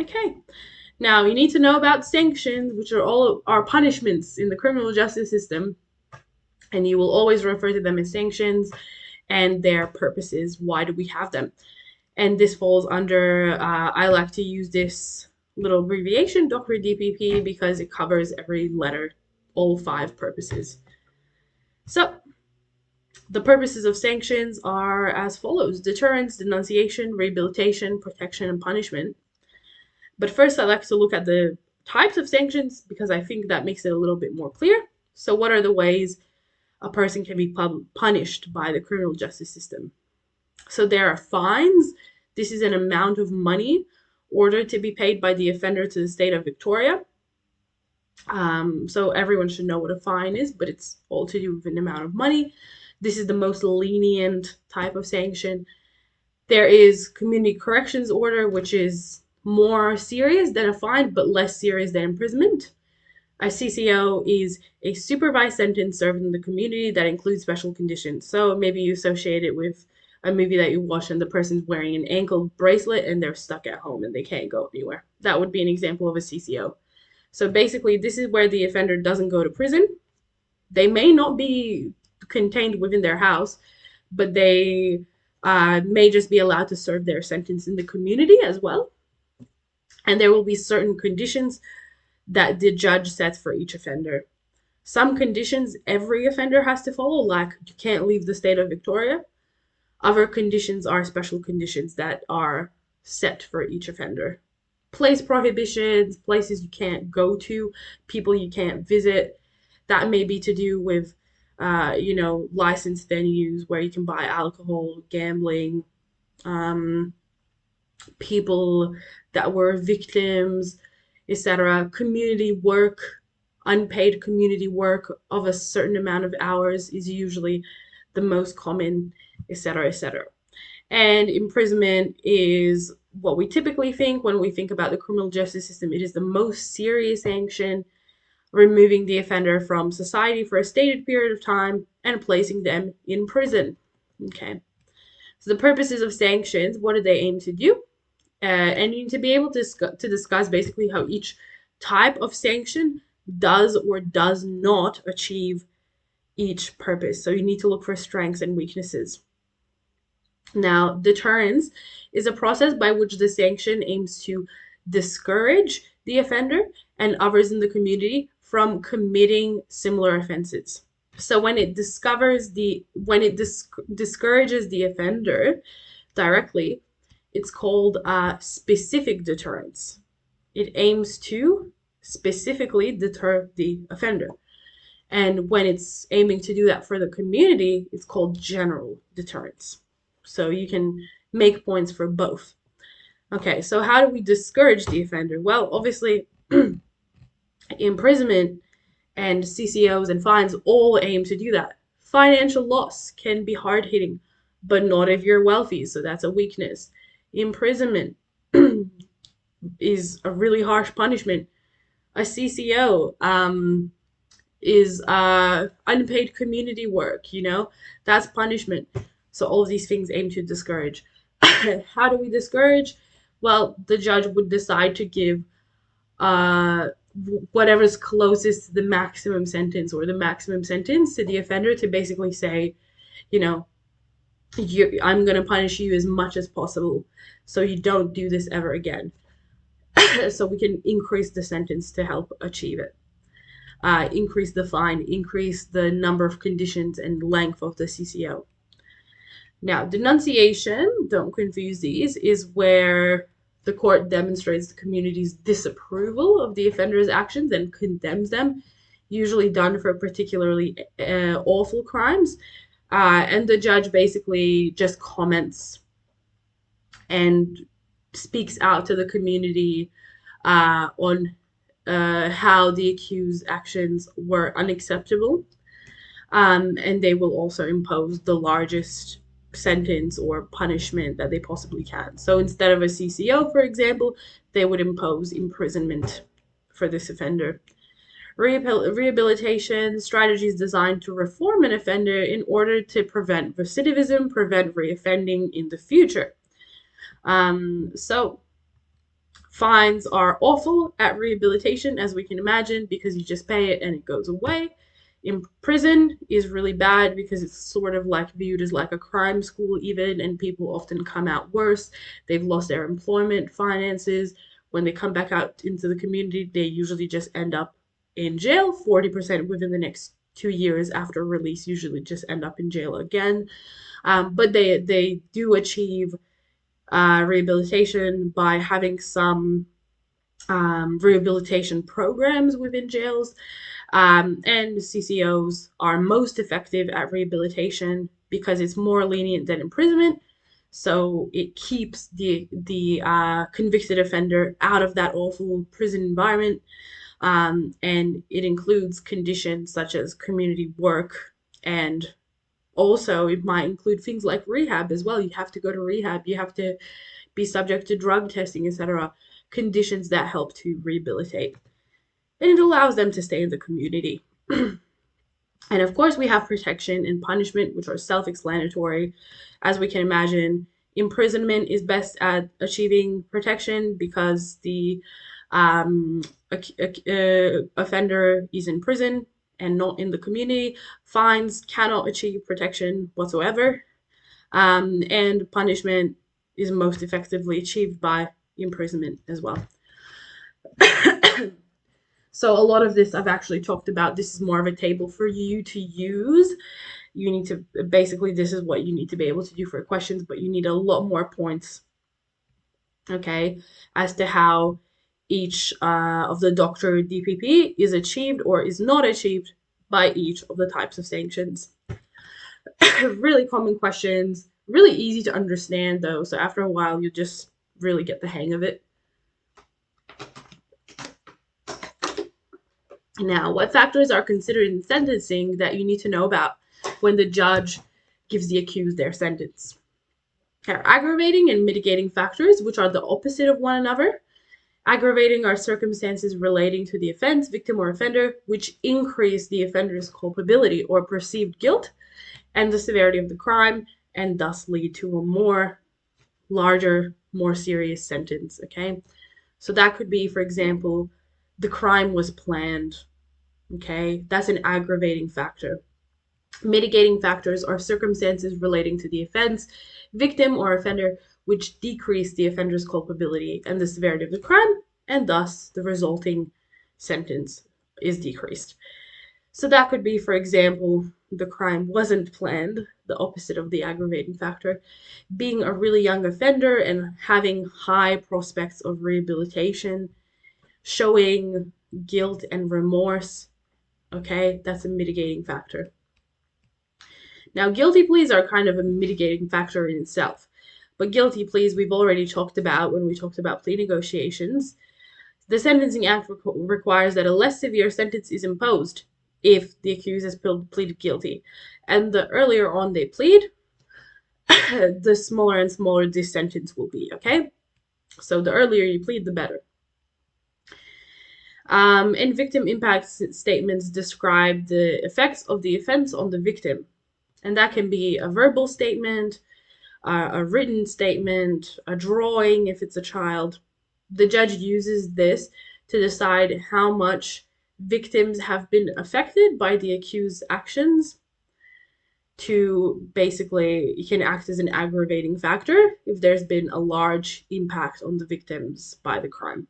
Okay. Now, you need to know about sanctions, which are all our punishments in the criminal justice system, and you will always refer to them as sanctions and their purposes. Why do we have them? And this falls under, I like to use this little abbreviation, DOCRA DPP, because it covers every letter, all 5 purposes. So, the purposes of sanctions are as follows: deterrence, denunciation, rehabilitation, protection, and punishment. But first, I like to look at the types of sanctions because I think that makes it a little bit more clear. So, what are the ways a person can be punished by the criminal justice system? So, there are fines. This is an amount of money ordered to be paid by the offender to the state of Victoria. So, everyone should know what a fine is, but it's all to do with an amount of money. This is the most lenient type of sanction. There is community corrections order, which is more serious than a fine, but less serious than imprisonment. A CCO is a supervised sentence served in the community that includes special conditions. So maybe you associate it with a movie that you watch and the person's wearing an ankle bracelet and they're stuck at home and they can't go anywhere. That would be an example of a CCO. So basically, this is where the offender doesn't go to prison. They may not be contained within their house, but they may just be allowed to serve their sentence in the community as well. And there will be certain conditions that the judge sets for each offender. Some conditions every offender has to follow, like you can't leave the state of Victoria. Other conditions are special conditions that are set for each offender. Place prohibitions, places you can't go to, people you can't visit. That may be to do with, licensed venues where you can buy alcohol, gambling, um, people that were victims, etc. Community work, unpaid community work of a certain amount of hours is usually the most common, etc., etc. And imprisonment is what we typically think when we think about the criminal justice system. It is the most serious sanction, removing the offender from society for a stated period of time and placing them in prison. Okay. So the purposes of sanctions, what do they aim to do? And you need to be able to discuss basically how each type of sanction does or does not achieve each purpose. So you need to look for strengths and weaknesses. Now, deterrence is a process by which the sanction aims to discourage the offender and others in the community from committing similar offenses. So when it discourages the offender directly, it's called specific deterrence. It aims to specifically deter the offender. And when it's aiming to do that for the community, it's called general deterrence. So you can make points for both. Okay, so how do we discourage the offender? Well, obviously, imprisonment and CCOs and fines all aim to do that. Financial loss can be hard hitting, but not if you're wealthy, so that's a weakness. Imprisonment is a really harsh punishment. A CCO is unpaid community work, that's punishment. So all of these things aim to discourage. How do we discourage? Well, the judge would decide to give uh, whatever's closest to the maximum sentence or the maximum sentence to the offender to basically say, you know, I'm going to punish you as much as possible so you don't do this ever again. So we can increase the sentence to help achieve it. Increase the fine, increase the number of conditions and length of the CCO. Now, denunciation, don't confuse these, is where the court demonstrates the community's disapproval of the offender's actions and condemns them, usually done for particularly awful crimes. And the judge basically just comments and speaks out to the community on how the accused actions were unacceptable. And they will also impose the largest sentence or punishment that they possibly can. So instead of a CCO, for example, they would impose imprisonment for this offender. Rehabilitation strategies designed to reform an offender in order to prevent recidivism, prevent reoffending in the future. So Fines are awful at rehabilitation, as we can imagine, because you just pay it and it goes away. In prison is really bad because it's sort of like viewed as like a crime school even, and people often come out worse. They've lost their employment, finances. When they come back out into the community, they usually just end up in jail. 40% within the next 2 years after release usually just end up in jail again. But they do achieve rehabilitation by having some rehabilitation programs within jails. And CCOs are most effective at rehabilitation because it's more lenient than imprisonment. So it keeps the convicted offender out of that awful prison environment. And it includes conditions such as community work, and also it might include things like rehab as well. You have to go to rehab, you have to be subject to drug testing, etc. Conditions that help to rehabilitate. And it allows them to stay in the community. And of course, we have protection and punishment, which are self explanatory. As we can imagine, imprisonment is best at achieving protection because the um, offender is in prison and not in the community. Fines cannot achieve protection whatsoever. And punishment is most effectively achieved by imprisonment as well. So a lot of this I've actually talked about. This is more of a table for you to use. You need to basically, this is what you need to be able to do for questions, but you need a lot more points, okay, as to how each of the doctrine DPP is achieved or is not achieved by each of the types of sanctions. Really common questions, really easy to understand though, so after a while you just really get the hang of it. Now, what factors are considered in sentencing that you need to know about when the judge gives the accused their sentence? There are aggravating and mitigating factors, which are the opposite of one another. Aggravating are circumstances relating to the offense, victim, or offender, which increase the offender's culpability or perceived guilt and the severity of the crime, and thus lead to a more larger, more serious sentence, okay? So that could be, for example, the crime was planned, okay? That's an aggravating factor. Mitigating factors are circumstances relating to the offense, victim, or offender, which decrease the offender's culpability and the severity of the crime, and thus the resulting sentence is decreased. So that could be, for example, the crime wasn't planned, the opposite of the aggravating factor, being a really young offender and having high prospects of rehabilitation, showing guilt and remorse, okay, that's a mitigating factor. Now, guilty pleas are kind of a mitigating factor in itself. But guilty pleas we've already talked about when we talked about plea negotiations. The Sentencing Act requires that a less severe sentence is imposed if the accused has pleaded guilty. And the earlier on they plead, the smaller and smaller this sentence will be, okay? So the earlier you plead, the better. And victim impact statements describe the effects of the offense on the victim. And that can be a verbal statement, a written statement, a drawing if it's a child. The judge uses this to decide how much victims have been affected by the accused's actions. To basically, it can act as an aggravating factor if there's been a large impact on the victims by the crime.